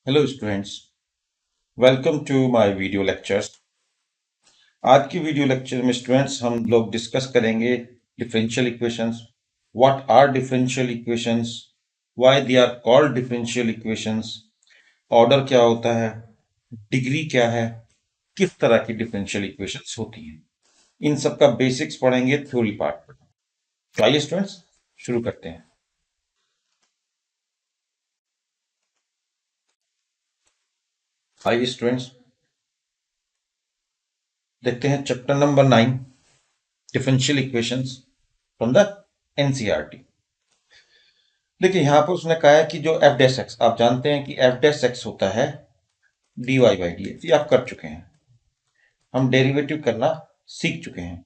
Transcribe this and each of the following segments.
Hello students, welcome to my video lectures. आज की video lecture में स्टूडेंट्स हम लोग डिस्कस करेंगे differential equations. What are differential equations, why they are called differential equations, order क्या होता है, डिग्री क्या है, किस तरह की डिफरेंशियल इक्वेशंस होती हैं, इन सब का बेसिक्स पढ़ेंगे थ्योरी पार्ट में। तो आइए स्टूडेंट्स शुरू करते हैं। आइए स्टूडेंट्स देखते हैं chapter number 9, differential equations from the NCERT. देखिए यहां पर उसने कहा है कि जो एफ डैश एक्स, आप जानते हैं कि एफ डैश एक्स होता है d y by d x. ये आप कर चुके हैं, हम डेरिवेटिव करना सीख चुके हैं।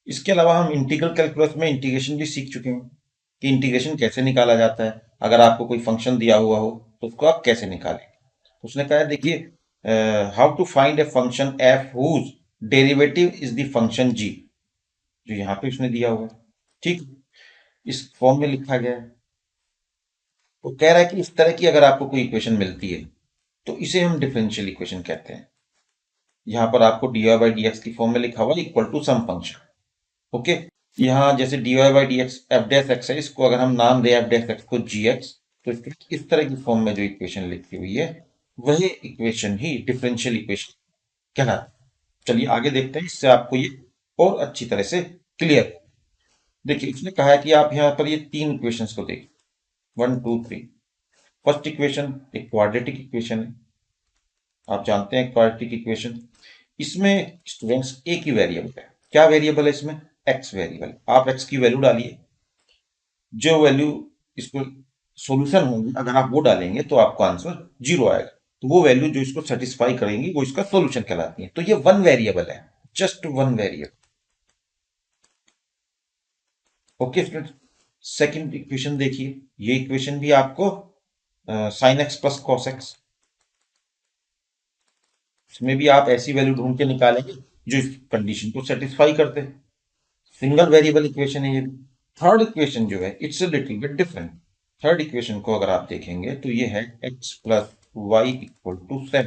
इसके अलावा हम इंटीग्रल कैलकुलस में इंटीग्रेशन भी सीख चुके हैं कि इंटीग्रेशन कैसे निकाला जाता है। अगर आपको कोई फंक्शन दिया हुआ हो तो उसको आप कैसे निकालें। उसने कहा है देखिए, how to find a function F whose derivative is the function G, जो यहाँ पे उसने दिया हुआ है। ठीक, इस फॉर्म में लिखा गया है। तो कह रहा है कि इस तरह की अगर आपको कोई इक्वेशन मिलती है तो इसे हम डिफरेंशियल इक्वेशन कहते हैं। यहां पर आपको dy बाई डी एक्स की फॉर्म में लिखा हुआ है equal to some function. Okay, यहाँ जैसे dy by d x f dash x है, इसको अगर हम नाम दें एफ डैश एक्स को जी एक्स, तो इस तरह की फॉर्म में जो इक्वेशन लिखी हुई है वही इक्वेशन ही डिफरेंशियल इक्वेशन कहलाती है। चलिए आगे देखते हैं, इससे आपको ये और अच्छी तरह से क्लियर। देखिए इसने कहा है कि आप यहाँ पर ये तीन इक्वेशंस को देखिए, 1 2 3। फर्स्ट इक्वेशन एक क्वाड्रेटिक इक्वेशन है, आप जानते हैं क्वाड्रेटिक इक्वेशन। इसमें स्टूडेंट्स एक ही वेरिएबल है। क्या वेरिएबल है इसमें? X variable. आप एक्स की वैल्यू डालिए, जो वैल्यू इसको सॉल्यूशन होंगी अगर आप वो डालेंगे तो आपको आंसर 0 आएगा। तो वो वैल्यू जो इसको सेटिस्फाई करेंगी वो इसका सॉल्यूशन कहलाती है। तो ये वन वेरिएबल है, just one variable. Okay student, second equation देखिए, ये इक्वेशन भी आपको sign X plus cos x, इसमें भी आप ऐसी वैल्यू ढूंढ के निकालेंगे जो इस कंडीशन को सेटिस्फाई करते हैं। सिंगल वेरिएबल इक्वेशन है ये। थर्ड इक्वेशन जो है it's a little bit different. Third equation को अगर आप देखेंगे तो ये है x plus y equal to 7।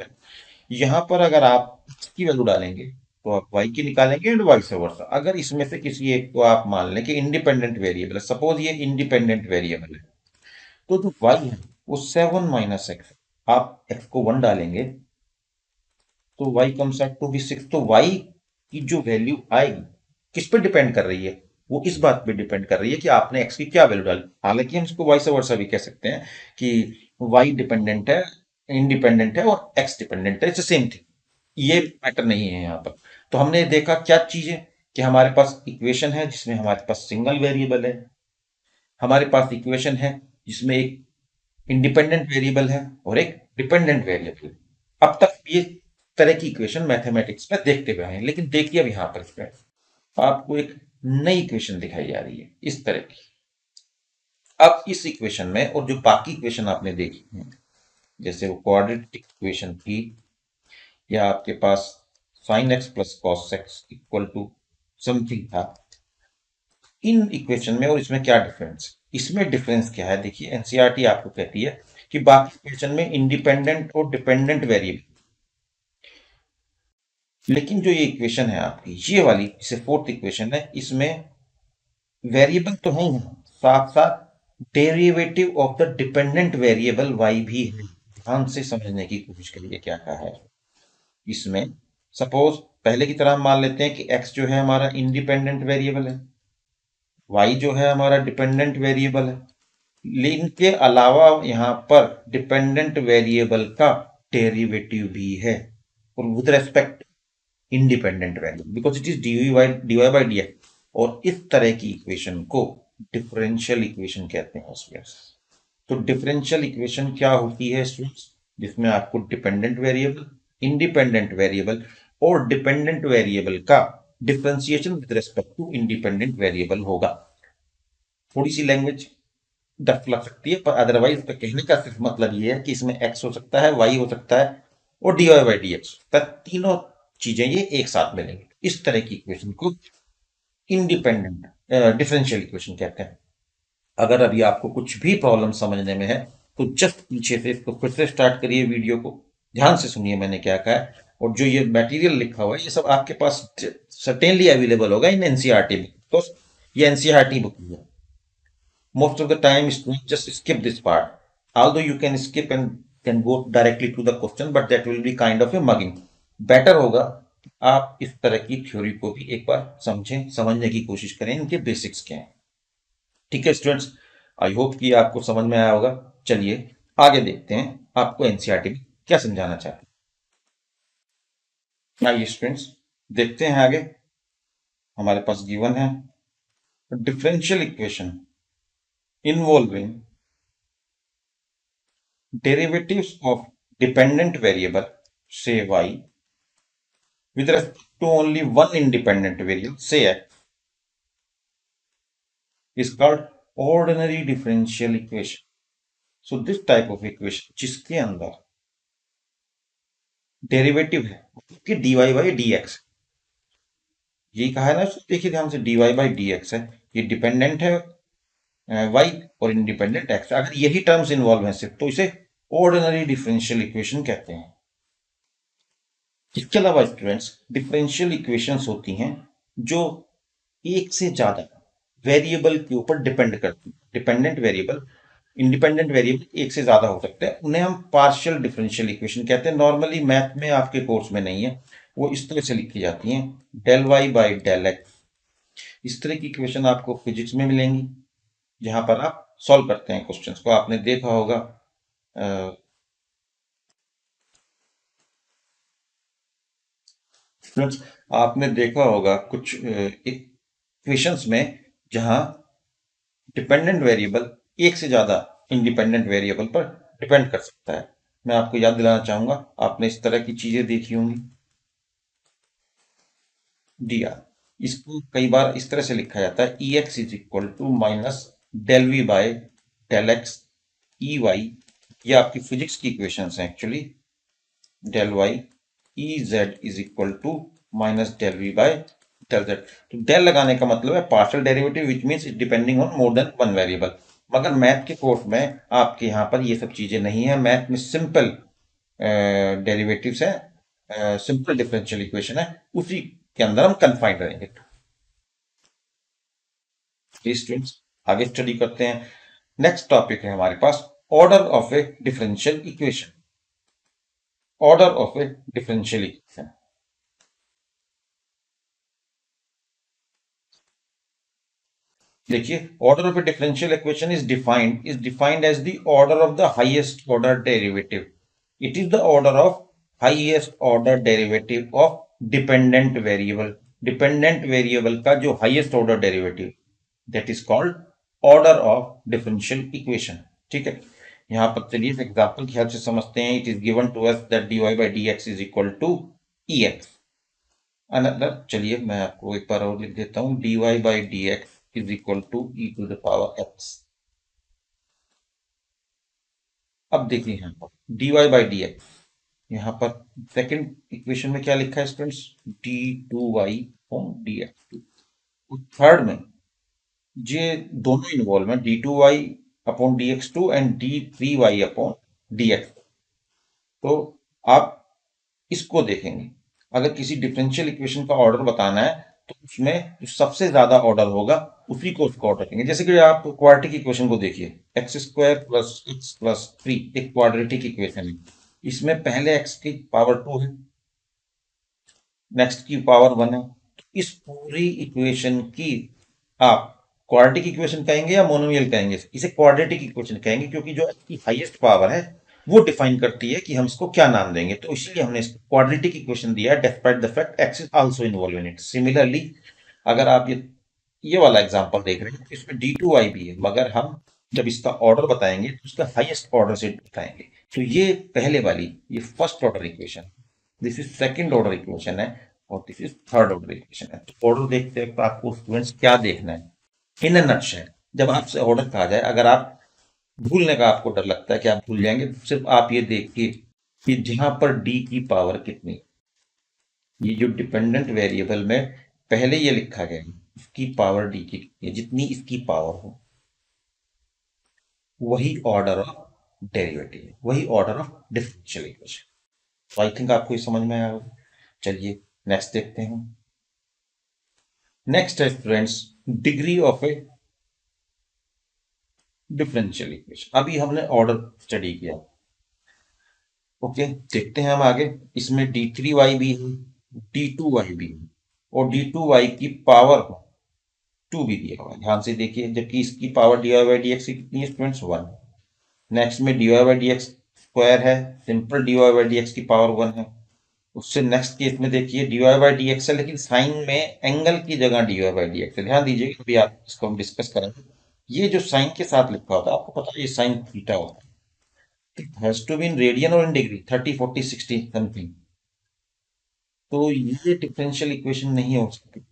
यहां पर अगर आप x की वैल्यू डालेंगे तो आप y की निकालेंगे एंड वाइस वर्सा। अगर इसमें से किसी एक को आप मान लें कि इंडिपेंडेंट वेरिएबल है, सपोज ये इंडिपेंडेंट वेरिएबल है, तो जो y है वो 7 माइनस एक्स, आप x को 1 डालेंगे तो y comes out to be 6। तो y की जो वैल्यू आएगी किस पे डिपेंड कर रही है? वो इस बात पे डिपेंड कर रही है कि आपने x की क्या वैल्यू डाली। हालांकि हम इसको वाइस वर्सा भी कह सकते हैं कि y डिपेंडेंट है, इंडिपेंडेंट है और x डिपेंडेंट है, इट्स सेम थिंग। ये मैटर नहीं है यहाँ पर। तो हमने देखा क्या चीज है कि हमारे पास इक्वेशन है जिसमें हमारे पास सिंगल वेरिएबल है, हमारे पास इक्वेशन है जिसमें एक इंडिपेंडेंट वेरिएबल है और एक डिपेंडेंट वेरिएबल है। अब तक ये तरह की इक्वेशन मैथमेटिक्स में देखते हुए हैं, लेकिन देखिए अब यहां पर इसमें आपको एक नई इक्वेशन दिखाई जा रही है इस तरह की। अब इस इक्वेशन में और जो बाकी इक्वेशन आपने देखी है, जैसे वो क्वाड्रेटिक इक्वेशन थी या आपके पास sine X plus cos X equal to something था, इन इक्वेशन में और इसमें क्या डिफरेंस है? इसमें डिफरेंस क्या है? देखिए एनसीईआरटी आपको कहती है कि बाकी इक्वेशन में इंडिपेंडेंट और डिपेंडेंट वेरिएबल, लेकिन जो ये इक्वेशन है आपकी ये वाली, इसे फोर्थ इक्वेशन है, इसमें वेरिएबल तो है ही, साथ साथ derivative of the dependent variable y भी है। ध्यान से समझने की कोशिश करिए क्या कहा है इसमें। सपोज पहले की तरह हम मान लेते हैं कि x जो है हमारा इंडिपेंडेंट वेरिएबल है, y जो है हमारा डिपेंडेंट वेरिएबल है, लेकिन के अलावा यहाँ पर डिपेंडेंट वेरिएबल का डेरिवेटिव भी है और with respect independent variable, because it is dy by d x. और इस तरह की इक्वेशन को डिफरेंशियल इक्वेशन कहते हैं स्टूडेंट्स। तो डिफरेंशियल इक्वेशन क्या होती है स्टूडेंट्स? जिसमें आपको डिपेंडेंट वेरिएबल, इंडिपेंडेंट वेरिएबल और डिपेंडेंट वेरिएबल का differentiation with respect to independent variable होगा। थोड़ी सी लैंग्वेज डफ लग सकती है, पर अदरवाइज तो कहने का सिर्फ मतलब ये है कि इसमें x हो सकता है, y हो सकता है और dy बाई डी एक्स, तीनों चीजें ये एक साथ मिलेंगी। इस तरह की इक्वेशन को इंडिपेंडेंट डिफरेंशियल इक्वेशन कहते हैं। अगर अभी आपको कुछ भी प्रॉब्लम समझने में है तो जस्ट पीछे से इसको फिर से स्टार्ट करिए वीडियो को, ध्यान से सुनिए मैंने क्या कहा है, और जो ये मटेरियल लिखा हुआ है ये सब आपके पास सर्टेनली अवेलेबल होगा इन एनसीईआरटी बुक, तो ये एनसीईआरटी बुक है। Most of the time students just skip this part, although you can skip and can go directly to the question, but that will be kind of a mugging. Better होगा आप इस तरह की theory को भी एक बार समझें, समझने की कोशिश करें इनके बेसिक्स क्या हैं। ठीक है स्टूडेंट्स, आई होप कि आपको समझ में आया होगा। चलिए आगे देखते हैं आपको एनसीईआरटी में क्या समझाना चाहते हैं। आइए स्टूडेंट्स देखते हैं आगे। हमारे पास गिवन है differential equation involving derivatives of dependent variable, say y, with respect to only one independent variable, say x, is called ordinary differential equation. So this type of equation जिसके अंदर डेरिवेटिव है कि dy by dx, यही कहा है ना, देखिए ध्यान से, dy by dx है, ये डिपेंडेंट है y और इंडिपेंडेंट x। अगर यही टर्म्स इन्वॉल्व हैं सिर्फ, तो इसे ऑर्डिनरी डिफरेंशियल इक्वेशन कहते हैं। इसके अलावा स्टूडेंट्स डिफरेंशियल इक्वेशंस होती हैं जो एक से ज्यादा वेरिएबल के ऊपर डिपेंड करती हैं। डिपेंडेंट वेरिएबल, इंडिपेंडेंट वेरिएबल एक से ज्यादा हो सकते हैं, उन्हें हम पार्शियल डिफरेंशियल इक्वेशन कहते हैं। नॉर्मली मैथ में आपके कोर्स में नहीं है, वो इस तरह से लिखी जाती हैं, del y by del x. इस तरह की इक्वेशन आपको फिजिक्स में मिलेंगी, जहां पर आप सॉल्व करते हैं क्वेश्चंस को। आपने देखा होगा स्टूडेंट्स, आपने देखा होगा कुछ इक्वेशंस में जहां डिपेंडेंट वेरिएबल एक से ज्यादा इंडिपेंडेंट वेरिएबल पर डिपेंड कर सकता है। मैं आपको याद दिलाना चाहूंगा, आपने इस तरह की चीजें देखी होंगी। डी आर, इसको कई बार इस तरह से लिखा जाता है, E X is equal to minus del V by del X E Y. ये आपकी फिजिक्स की इक्वेशन है actually. Del Y E Z is equal to minus del V by del Z. तो डेल लगाने का मतलब है partial derivative which means it depending on more than one variable. मगर मैथ के कोर्स में आपके यहाँ पर ये सब चीजें नहीं है। मैथ में सिंपल डेरिवेटिव्स है, सिंपल डिफरेंशियल इक्वेशन है, उसी के अंदर हम कन्फाइंड रहेंगे। स्टूडेंट्स आगे स्टडी करते हैं। नेक्स्ट टॉपिक है हमारे पास order of a differential equation. Order of a differential equation, देखिए, order of a differential equation is defined as the order of the highest order derivative. It is the order of highest order derivative of dependent variable. Dependent variable का जो highest order derivative, that is called order of differential equation. ठीक है, यहां पर चलिए इस example की help से समझते हैं। It is given to us that dy by dx is equal to ex। Another, चलिए मैं आपको एक बार और लिख देता हूं, dy by dx is equal to e to the power x। अब देखिए यहाँ पर dy by dx, यहाँ पर सेकंड इक्वेशन में क्या लिखा है students, d2y upon dx2। Third में ये दोनों इन्वॉल्व है, d2y upon dx2 and d3y upon dx। तो आप इसको देखेंगे, अगर किसी डिफरेंशियल इक्वेशन का ऑर्डर बताना है तो उसमें जो सबसे ज्यादा ऑर्डर होगा उसी को उसका ऑर्डर देंगे। जैसे कि आप क्वाड्रेटिक इक्वेशन को देखिए, x square plus x plus 3 एक क्वाड्रेटिक इक्वेशन है। इसमें पहले एक्स की पावर 2 है, नेक्स्ट की पावर 1 है। तो इस पूरी इक्वेशन की आप क्वाड्रेटिक इक्वेशन कहेंगे या मोनोमियल कहेंगे? इसे क्वाड्रेटिक इक्वेशन कहेंगे, क्योंकि जो इसकी हाईएस्ट पावर है वो डिफाइन करती है कि हम इसको क्या नाम देंगे। तो इसीलिए हमने इसको क्वाड्रेटिक इक्वेशन दिया है, despite the fact x is also involve in it. Similarly अगर आप ये वाला एग्जांपल देख रहे हैं तो इसमें d2y भी है, मगर हम जब इसका ऑर्डर बताएंगे तो उसका हाईएस्ट ऑर्डर से बताएंगे। तो ये पहले वाली, ये first order equation, this is second order equation है, और this is third order equation है। तो ऑर्डर देखते हैं तो आपको स्टूडेंट्स क्या देखना है इन अ नटशेल। जब आपसे ऑर्डर कहा जाए, अगर आप भूलने का आपको डर लगता है कि आप भूल जाएंगे, तो सिर्फ आप ये देखिए कि जहां पर d की पावर कितनी, ये जो डिपेंडेंट वेरिएबल में पहले ये लिखा गया है, इसकी पावर d की कितनी है, जितनी इसकी पावर हो, वही ऑर्डर ऑफ डेरिवेटिव है, वही ऑर्डर ऑफ डिफरेंशियल इक्वेशन। तो आई थिंक आपको ये समझ में आया होगा। चलिए नेक्स्ट देखते हैं। नेक्स्ट है friends degree of a differential equation. अभी हमने ऑर्डर स्टडी किया। ओके, देखते हैं हम आगे। इसमें डी थ्री वाई भी है, डी टू वाई भी है, और डी टू वाई की पावर टू भी दिया हुआ है। ध्यान से देखिए, जबकि इसकी power d y by d x की कितनी है स्टूडेंट्स, वन। नेक्स्ट में d y by d x square है, simple d y by d x की पावर वन है। उससे नेक्स्ट केस में देखिए d y by d x है, लेकिन साइन में एंगल की जगह d y by d x है। ध्यान दीजिए, अभी आप इसको हम डिस्कस करेंगे। ये जो साइन के साथ लिखा होता है, आपको पता है ये साइन थीटा होता है। It has to be in radian और इन डिग्री, 30 40 60 समथिंग। तो ये डिफरेंशियल इक्वेशन नहीं हो सकती।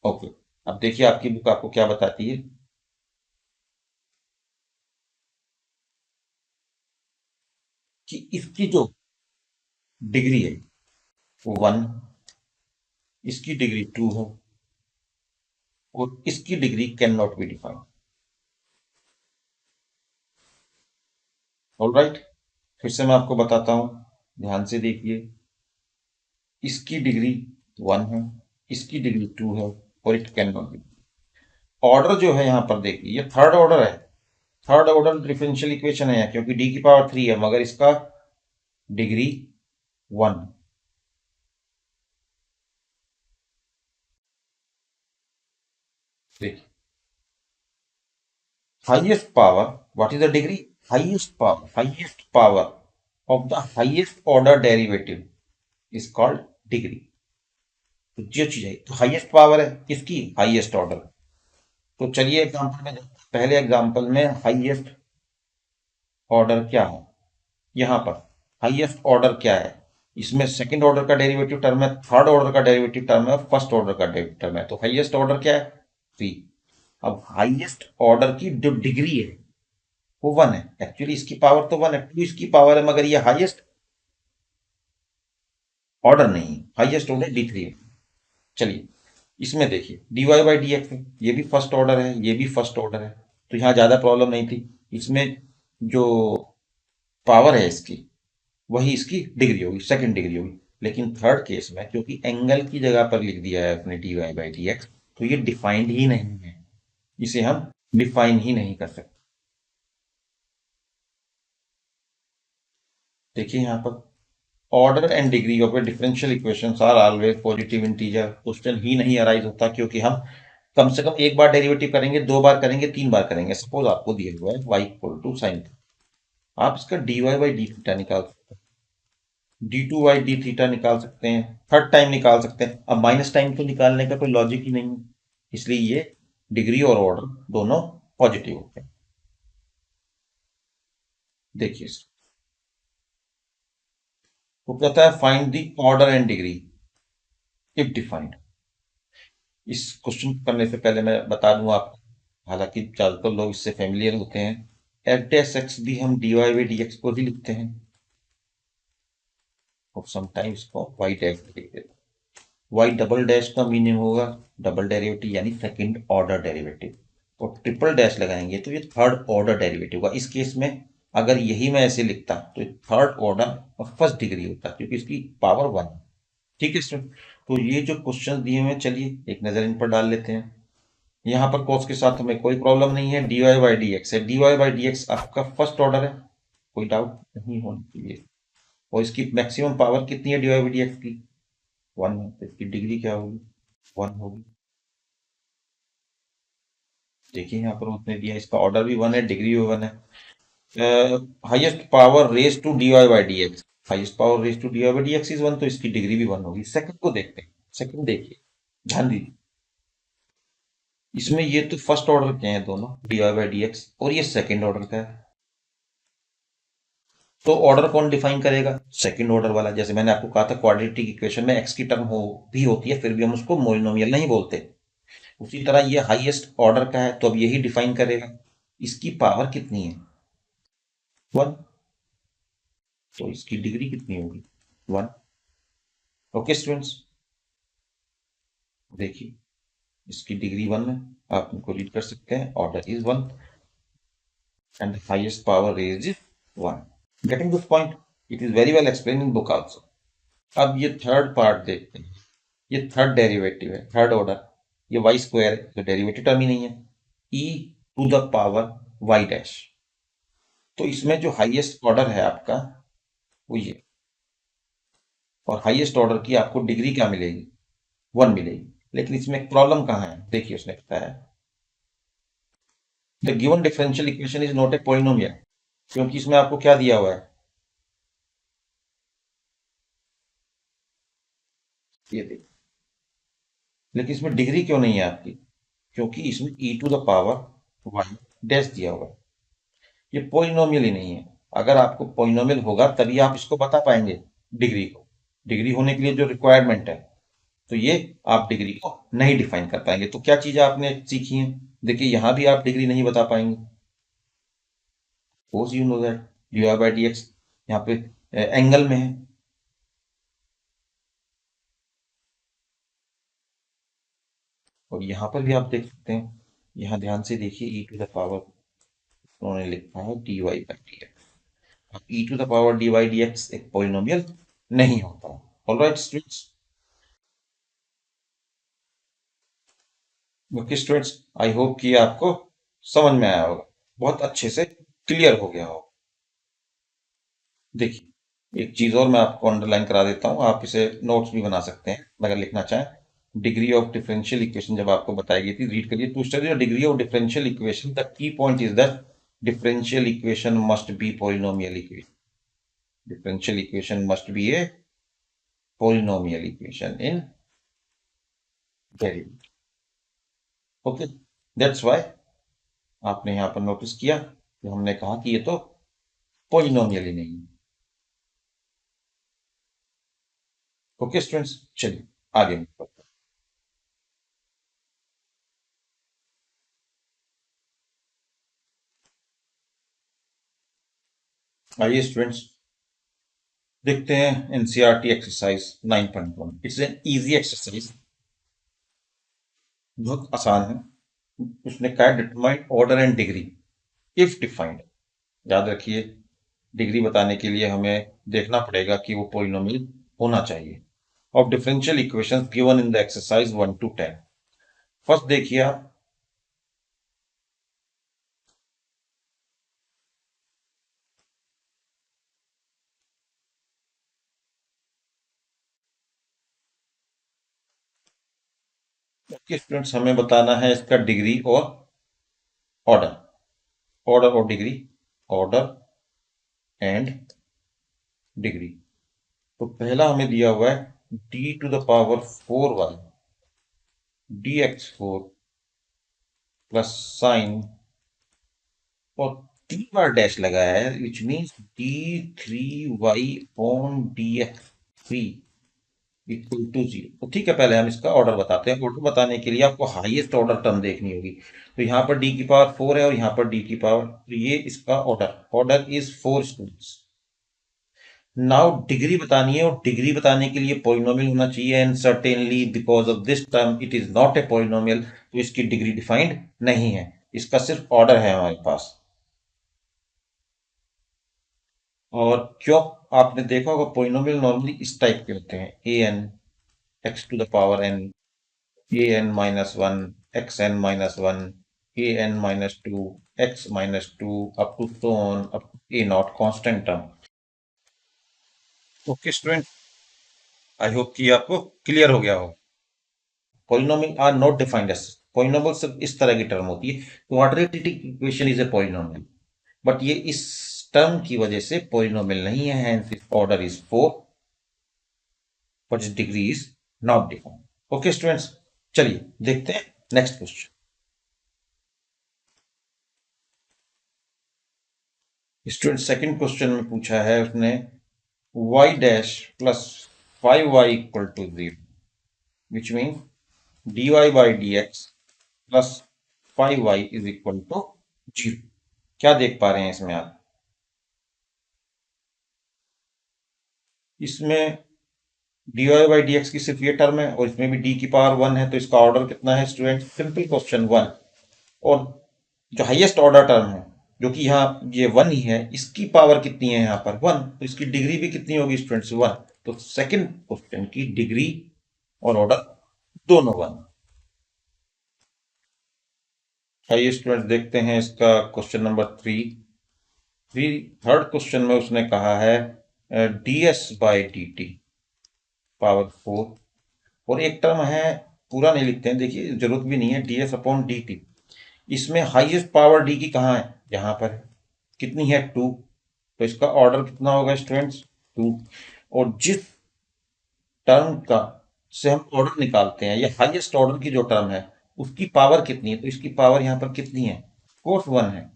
ओके, अब देखिए आपकी बुक आपको क्या बताती है कि इसकी जो डिग्री है वो वन, इसकी डिग्री टू है, और इसकी degree can not be defined. Alright, फिर से मैं आपको बताता हूं, ध्यान से देखिए। इसकी डिग्री वन है, इसकी डिग्री टू है, और it can not be. Order जो है यहां पर देखिए, ये थर्ड ऑर्डर है। थर्ड ऑर्डर डिफरेंशियल इक्वेशन है क्योंकि डी की पावर थ्री है, मगर इसका डिग्री वन। देखिए, highest power, what is the degree? Highest power of the highest order derivative is called degree। तो जो चीज है तो हाईएस्ट पावर है किसकी, हाईएस्ट ऑर्डर। तो चलिए एग्जांपल में, पहले एग्जांपल में हाईएस्ट ऑर्डर क्या है, यहां पर हाईएस्ट ऑर्डर क्या है, इसमें सेकंड ऑर्डर का डेरिवेटिव टर्म है, थर्ड ऑर्डर का डेरिवेटिव टर्म है, फर्स्ट ऑर्डर का डेरिवेटिव टर्म है। तो हाईएस्ट ऑर्डर क्या है, थ्री। अब हाईएस्ट ऑर्डर की जो डिग्री है वो वन है। एक्चुअली इसकी पावर तो वन है, टू इसकी पावर है, मगर ये हाईएस्ट ऑर्डर नहीं, हाईएस्ट ऑर्डर डी थ्री है। चलिए इसमें देखिए d y by d x है, ये भी फर्स्ट ऑर्डर है, ये भी फर्स्ट ऑर्डर है, तो यहाँ ज्यादा प्रॉब्लम नहीं थी। इसमें जो पावर है इसकी, वही इसकी डिग्री होगी, सेकंड डिग्री होगी। लेकिन थर्ड केस में क्योंकि एंगल की जगह पर लिख दिया है अपने d y by d x, तो ये डिफाइंड ही नहीं है, इसे हम डिफाइन ही नहीं कर सकते। देखिए यहाँ पर order and degree of a differential equations are always positive integer. Question ही नहीं अराइज होता क्योंकि हम कम से कम एक बार डेरिवेटिव करेंगे, दो बार करेंगे, तीन बार करेंगे। सपोज आपको दिया हुआ है y इक्वल टू साइन, आप इसका d y by d theta निकाल सकते हैं, d two y d theta निकाल सकते हैं, थर्ड टाइम निकाल सकते हैं। अब माइनस टाइम तो निकालने का कोई लॉजिक ही नहीं है, इसलिए ये डिग्री और ऑर्डर दोनों पॉजिटिव होते हैं। देखिए वो कहता है find the order and degree if defined. इस क्वेश्चन करने से पहले मैं बता दूं आपको, हालांकि ज्यादातर लोग इससे फेमिलियर होते हैं, एफ डैश एक्स भी हम d y by d x को ही लिखते हैं, और समटाइम्स को वाई डैश लिख देते हैं। वाई डबल डैश का मीनिंग होगा डबल डेरिवेटिव यानी सेकंड ऑर्डर डेरिवेटिव, और ट्रिपल डैश लगाएंगे तो ये थर्ड ऑर्डर डेरिवेटिव होगा। इस केस में अगर यही मैं ऐसे लिखता तो ये थर्ड ऑर्डर और फर्स्ट डिग्री होता, क्योंकि इसकी पावर वन है। ठीक है स्टूडेंट, तो ये जो क्वेश्चन दिए हुए हैं, चलिए एक नजर इन पर डाल लेते हैं। यहाँ पर कॉस के साथ हमें कोई प्रॉब्लम नहीं है, d y by d x है, d y by d x आपका फर्स्ट ऑर्डर है, कोई डाउट नहीं होना चाहिए। और इसकी मैक्सिमम पावर कितनी है d y by d x की, वन है, तो इसकी डिग्री क्या होगी, वन होगी। देखिए यहाँ पर उसने दिया, इसका ऑर्डर भी वन है, डिग्री भी वन है। Highest power raise to d y by d x, highest power raise to d y by d x is one, तो इसकी डिग्री भी वन होगी। सेकंड को देखते हैं, सेकंड देखिए, ध्यान दीजिए। इसमें ये तो फर्स्ट ऑर्डर के हैं दोनों, d y by d x, और ये सेकंड ऑर्डर का है। तो ऑर्डर कौन डिफाइन करेगा, सेकंड ऑर्डर वाला। जैसे मैंने आपको कहा था क्वाड्रेटिक इक्वेशन में एक्स की टर्म हो भी होती है, फिर भी हम उसको मोनोमियल नहीं बोलते। उसी तरह ये हाईएस्ट ऑर्डर का है, तो अब यही डिफाइन करेगा इसकी पावर कितनी है, वन, तो इसकी डिग्री कितनी होगी, वन। ओके स्टूडेंट्स, देखिए इसकी डिग्री वन है, आप इनको रीड कर सकते हैं, order is one and highest power raise is 1. Getting this point? It is very well explained in book also. अब ये थर्ड पार्ट देखते हैं। ये थर्ड डेरिवेटिव है, थर्ड ऑर्डर। ये वाई स्क्वायर है, तो डेरिवेटिव टर्म ही नहीं है। E to the power y dash. तो इसमें जो हाईएस्ट ऑर्डर है आपका वो ये, और हाईएस्ट ऑर्डर की आपको डिग्री क्या मिलेगी? 1 मिलेगी। लेकिन इसमें एक प्रॉब्लम कहाँ है? देखिए उसने बताया, the given differential equation is not a polynomial. क्योंकि इसमें आपको क्या दिया हुआ है? ये देखिए। लेकिन इसमें डिग्री क्यों नहीं है आपकी? क्योंकि इसमें e to the power y dash दिया हुआ है। ये पॉलिनोमियल ही नहीं है। अगर आपको पॉलिनोमियल होगा तभी आप इसको बता पाएंगे डिग्री को। डिग्री होने के लिए जो रिक्वायरमेंट है, तो ये आप डिग्री को नहीं डिफाइन कर पाएंगे। तो क्या चीजें आपने सीखी हैं? देखिए यहां भी आप डिग्री नहीं बता पाएंगे। Suppose you know that d y by d x यहाँ पे एंगल में है। और यहाँ पर भी आप देख सकते हैं, यहाँ ध्यान से देखिए, ई टू द पावर उन्होंने लिखा है d y by d x. अब e to the power d y d x एक पॉलिनोमियल नहीं होता। Alright students, okay students, I hope कि आपको समझ में आया होगा, बहुत अच्छे से क्लियर हो गया होगा। देखिए एक चीज और मैं आपको अंडरलाइन करा देता हूँ, आप इसे नोट्स भी बना सकते हैं अगर लिखना चाहें। डिग्री ऑफ डिफरेंशियल इक्वेशन जब आपको बताई गई थी, रीड करिए, to study the degree of differential equation the key point is that differential equation must be polynomial equation. Differential equation must be a polynomial equation in derivative. Okay, that's why आपने यहाँ पर notice किया कि हमने कहा कि ये तो polynomial ही नहीं है। ओके स्टूडेंट्स, चलिए आगे बढ़ते हैं। आइए स्टूडेंट्स देखते हैं NCERT exercise 9.1। It's an easy exercise, बहुत आसान है। उसने कहा determine order and degree if defined. याद रखिए, डिग्री बताने के लिए हमें देखना पड़ेगा कि वो पॉलिनोमियल होना चाहिए। Of differential equations given in the exercise 1 to 10। First देखिए आप, कि स्टूडेंट्स हमें बताना है इसका डिग्री और ऑर्डर। ऑर्डर और डिग्री, ऑर्डर एंड डिग्री। तो पहला हमें दिया हुआ है d to the power 4y d x four plus sine, और 3 बार डैश लगाया है, which means d3y on dx3 equal to 0। तो ठीक है, पहले हम इसका ऑर्डर बताते हैं। ऑर्डर बताने के लिए आपको हाईएस्ट ऑर्डर टर्म देखनी होगी। तो यहाँ पर डी की पावर 4 है और यहाँ पर डी की पावर, तो ये इसका order, order is 4 students. Now degree बतानी है, और डिग्री बताने के लिए पॉलिनोमियल होना चाहिए, and certainly because of this term it is not a polynomial, तो इसकी डिग्री डिफाइंड नहीं है, इसका सिर्फ ऑर्डर है हमारे पास। और क्यों? आपने देखा होगा पॉलिनोमियल नॉर्मली इस टाइप के होते हैं, a n x to the power n, a n minus one, x n minus one, a n minus two, x minus two, up to so on, up a naught constant term. Okay student, I hope कि आपको clear हो गया हो। Polynomial are not defined as, polynomial सिर्फ इस तरह की term होती है। Quadratic equation is a polynomial, but ये इस टर्म की वजह से पॉलिनोमियल नहीं है, hence its order is 4, but its degree is not defined. Okay students, चलिए देखते हैं next question. Student second question में पूछा है उसने y dash plus 5y equal to 0, which mean dy by dx plus 5y is equal to 0। क्या देख पा रहे हैं इसमें आप? इसमें dy बाई dx की सिर्फ ये टर्म है, और इसमें भी d की पावर 1 है, तो इसका ऑर्डर कितना है स्टूडेंट? Simple question 1। और जो हाईएस्ट ऑर्डर टर्म है जो कि यहाँ ये 1 ही है, इसकी पावर कितनी है यहाँ पर 1, तो इसकी डिग्री भी कितनी होगी स्टूडेंट्स 1। तो सेकंड क्वेश्चन की डिग्री और ऑर्डर दोनों 1। आइए स्टूडेंट्स देखते हैं इसका क्वेश्चन नंबर 3। थर्ड क्वेश्चन में उसने कहा है ds/dt पावर 4, और एक टर्म है, पूरा नहीं लिखते हैं, देखिए जरूरत भी नहीं है, ds/dt। इसमें हाईएस्ट पावर डी की कहाँ है, यहाँ पर है, कितनी है 2, तो इसका ऑर्डर कितना होगा स्टूडेंट्स 2। और जिस टर्म का से हम ऑर्डर निकालते हैं, या हाईएस्ट ऑर्डर की जो टर्म है उसकी पावर कितनी है, तो इसकी पावर यहाँ पर कितनी है, कोर्स 1 है।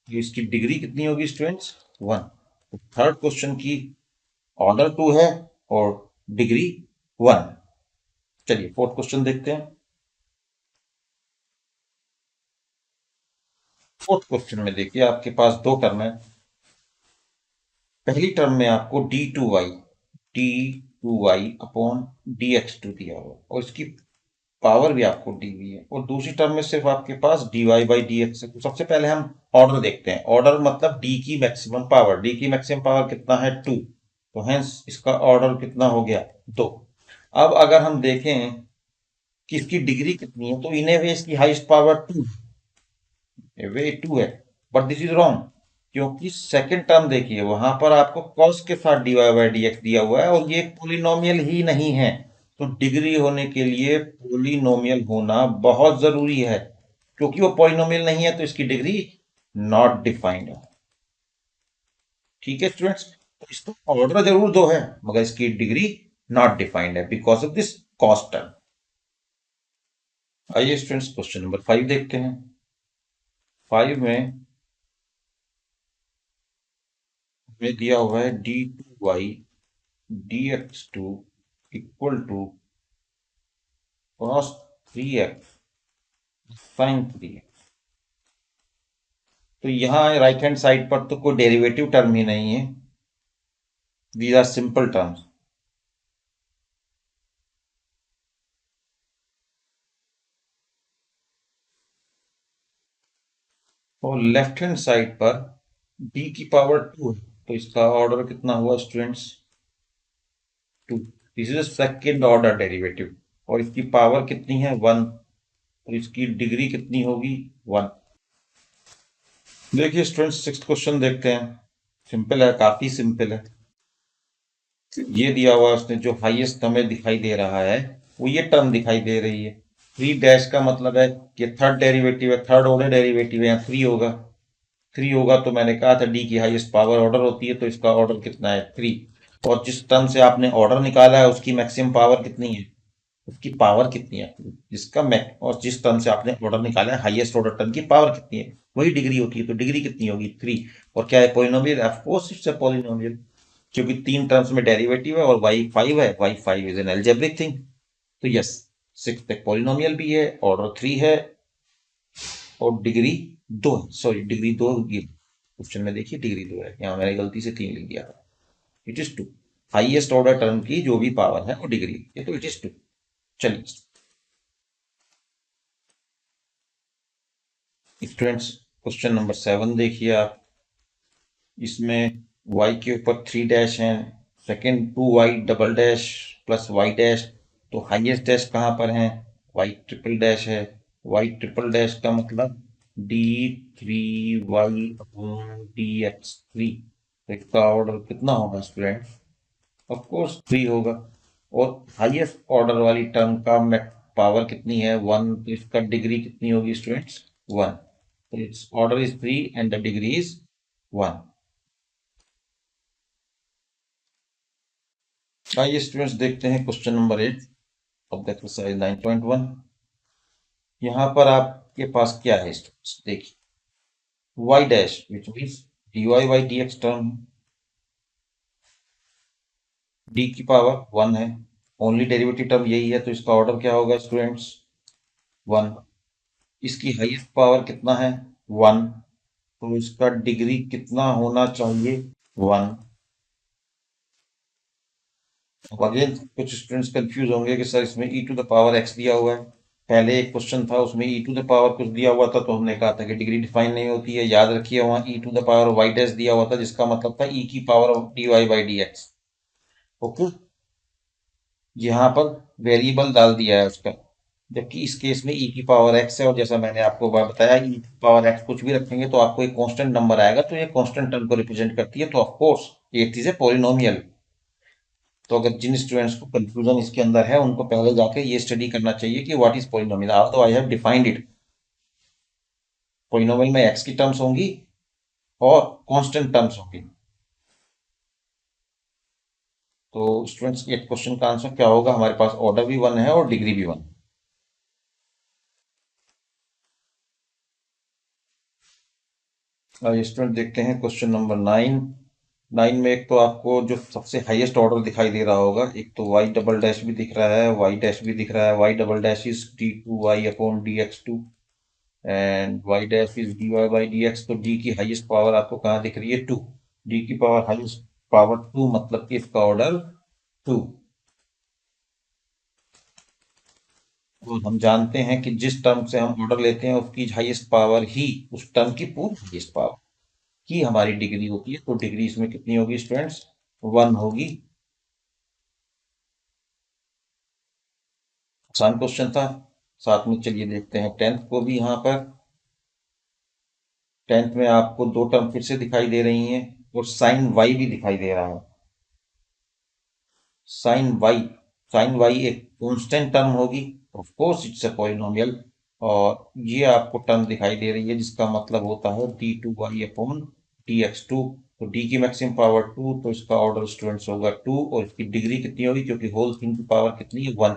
ये इसकी डिग्री कितनी होगी स्टूडेंट्स 1। तो थर्ड क्वेश्चन की ऑर्डर 2 है और डिग्री 1। चलिए फोर्थ क्वेश्चन देखते हैं। फोर्थ क्वेश्चन में देखिए आपके पास दो टर्म है। पहली टर्म में आपको D two y upon dx2 दिया हुआ, और इसकी पावर भी आपको दी हुई है, और दूसरी टर्म में सिर्फ आपके पास dy/dx है। तो सबसे पहले हम ऑर्डर देखते हैं। ऑर्डर मतलब डी की मैक्सिमम पावर, डी की मैक्सिमम पावर कितना है 2, तो हेंस इसका ऑर्डर कितना हो गया 2। अब अगर हम देखें कि इसकी डिग्री कितनी है, तो इन ए वे इसकी हाईएस्ट पावर 2 वे 2 है, बट दिस इज रॉन्ग, क्योंकि सेकंड टर्म देखिए वहां पर आपको cos के साथ dy/dx दिया हुआ है, और ये पोलिनोमियल ही नहीं है। तो डिग्री होने के लिए पोलिनोमियल होना बहुत जरूरी है, क्योंकि वो पोलिनोमियल नहीं है तो इसकी डिग्री नॉट डिफाइंड है। ठीक है स्टूडेंट्स, तो इसका ऑर्डर जरूर 2 है, मगर इसकी डिग्री नॉट डिफाइंड है because of this cos term. आइए स्टूडेंट्स क्वेश्चन नंबर 5 देखते हैं। 5 में हमें दिया हुआ है d2y dx2 equal to cos 3x sin 3x। तो यहाँ राइट हैंड साइड पर तो कोई डेरिवेटिव टर्म ही नहीं है, दीज आर सिंपल टर्म्स। और लेफ्ट हैंड साइड पर d की पावर 2 है, तो इसका ऑर्डर कितना हुआ students 2। This is second order derivative, और इसकी पावर कितनी है 1, तो इसकी डिग्री कितनी होगी 1। देखिए स्टूडेंट्स सिक्स्थ क्वेश्चन देखते हैं। सिंपल है, काफी सिंपल है। ये दिया हुआ उसने जो हाईएस्ट हमें दिखाई दे रहा है वो ये टर्म दिखाई दे रही है 3 डैश का मतलब है कि थर्ड डेरिवेटिव है, थर्ड ऑर्डर डेरिवेटिव है, यहाँ 3 होगा। 3 होगा तो मैंने कहा था डी की हाईएस्ट पावर ऑर्डर होती है, तो इसका ऑर्डर कितना है 3। और जिस टर्म से आपने ऑर्डर निकाला है उसकी मैक्सिमम पावर कितनी है, उसकी पावर कितनी है, जिसका मैक और जिस टर्म से आपने ऑर्डर निकाला है हाईएस्ट ऑर्डर टर्म की पावर कितनी है, वही डिग्री होती है। तो डिग्री कितनी होगी 3। और क्या है polynomial, of course it's a polynomial, क्योंकि 3 टर्म्स में डेरिवेटिव है और y5 है, y5 is an algebraic thing. तो यस, 6 तक पॉलिनोमियल भी है, ऑर्डर 3 है, और डिग्री 2 है। सॉरी डिग्री 2 क्वेश्चन में देखिए डिग्री 2 है, यहाँ मैंने गलती से 3 लिख दिया था। It is 2, highest order term की जो भी पावर है वो डिग्री है, तो इट इज 2। चलिए स्टूडेंट्स क्वेश्चन नंबर 7 देखिए आप। इसमें y के ऊपर 3 डैश हैं, second 2y double dash plus y dash, तो हाईएस्ट डैश कहाँ पर है, y ट्रिपल डैश है। y ट्रिपल डैश का मतलब d3y अपॉन dx3, तो इसका ऑर्डर कितना होगा स्टूडेंट, ऑफ कोर्स 3 होगा। और हाईएस्ट ऑर्डर वाली टर्म का पावर कितनी है 1, तो इसका डिग्री कितनी होगी स्टूडेंट्स 1। तो it's order is 3 and the degree is 1। आइए स्टूडेंट्स देखते हैं question number 8 of the exercise 9.1। यहाँ पर आपके पास क्या है स्टूडेंट्स, देखिए y dash which means dy/dx term, d की पावर 1 है, ओनली डेरिवेटिव टर्म यही है, तो इसका ऑर्डर क्या होगा स्टूडेंट्स 1। इसकी हाईएस्ट पावर कितना है 1, तो इसका डिग्री कितना होना चाहिए 1। अब अगेन कुछ स्टूडेंट्स कंफ्यूज होंगे कि सर इसमें e to the power x दिया हुआ है, पहले एक क्वेश्चन था उसमें ई टू द पावर कुछ दिया हुआ था, तो हमने कहा था कि डिग्री डिफाइन नहीं होती है। याद रखिए वहां e to the power y dash दिया हुआ था, जिसका मतलब था ई की power of d y by d x. Okay, यहाँ पर वेरिएबल डाल दिया है उसका, जबकि इस केस में ई की पावर एक्स है। और जैसा मैंने आपको बताया, ई की पावर एक्स कुछ भी रखेंगे तो आपको एक कांस्टेंट नंबर आएगा, तो ये कांस्टेंट टर्म को रिप्रेजेंट करती है। तो ऑफ कोर्स ये चीज है पॉलिनोमियल। तो अगर जिन स्टूडेंट्स को कंफ्यूजन इसके अंदर है, उनको पहले जाके ये स्टडी करना चाहिए कि व्हाट इज पॉलिनोमियल। तो I have defined it. Polynomial में एक्स की टर्म्स होंगी और कांस्टेंट टर्म्स होंगी। तो स्टूडेंट्स, ये क्वेश्चन का आंसर क्या होगा? हमारे पास ऑर्डर भी वन है और डिग्री भी वन। अब स्टूडेंट देखते हैं क्वेश्चन नंबर 9। 9 में एक तो आपको जो सबसे हाईएस्ट ऑर्डर दिखाई दे रहा होगा, एक तो वाई डबल डैश भी दिख रहा है, वाई डैश भी दिख रहा है। Y double dash is d two y upon d x two and y dash is d y by d x. तो डी की हाईएस्ट पावर आपको कहाँ दिख रही है? 2। डी की पावर हाईएस्ट पावर 2, मतलब कि इसका ऑर्डर 2। तो हम जानते हैं कि जिस टर्म से हम ऑर्डर लेते हैं उसकी हाईएस्ट पावर ही उस टर्म की पूरी हाईएस्ट पावर की हमारी डिग्री होती है। तो डिग्री इसमें कितनी होगी स्टूडेंट्स? 1 होगी। आसान क्वेश्चन था। साथ में चलिए देखते हैं 10th को भी। यहाँ पर 10th में आपको दो टर्म फिर से दिखाई दे रही हैं और साइन वाई भी दिखाई दे रहा है। साइन वाई, साइन वाई एक कांस्टेंट टर्म होगी, of course it's a polynomial. और ये आपको टर्म दिखाई दे रही है जिसका मतलब होता है d two y upon d x two. तो डी की मैक्सिमम पावर 2, तो इसका ऑर्डर स्टूडेंट्स होगा 2। और इसकी डिग्री कितनी होगी? क्योंकि होल थिंग की पावर कितनी है? 1।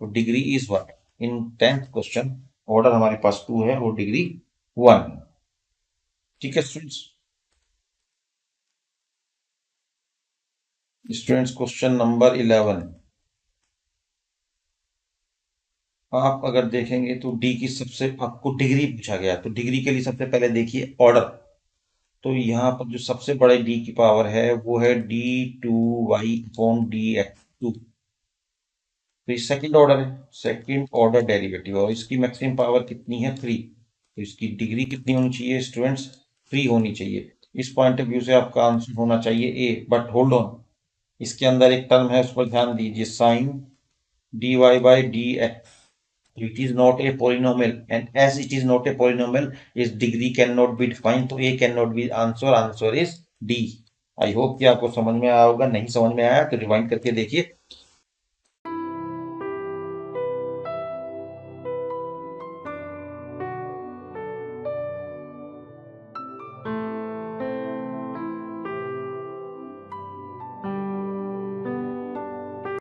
तो degree is 1। In 10th question order हमारे पास 2 है और डिग्री 1। ठीक है स्टूडेंट्स। Students question number 11। आप अगर देखेंगे तो डी की सबसे आपको डिग्री पूछा गया, तो डिग्री के लिए सबसे पहले देखिए ऑर्डर। तो यहाँ पर जो सबसे बड़े डी की पावर है वो है d two y upon d x two. तो ये सेकंड ऑर्डर है, सेकंड ऑर्डर डेरिवेटिव, और इसकी मैक्सिमम पावर कितनी है? 3। तो इसकी डिग्री कितनी होनी चाहिए स्टूडेंट्स? 3 होनी चाहिए। इस पॉइंट ऑफ व्यू से आपका आंसर होना चाहिए ए। बट होल्ड ऑन, इसके अंदर एक टर्म है, उस पर ध्यान दीजिए, sine d y by d x. It is not a polynomial, and as it is not a polynomial, its degree cannot be defined. तो A cannot be answer. Answer is D. I hope कि आपको समझ में आया होगा। नहीं समझ में आया तो रिवाइंड करके देखिए।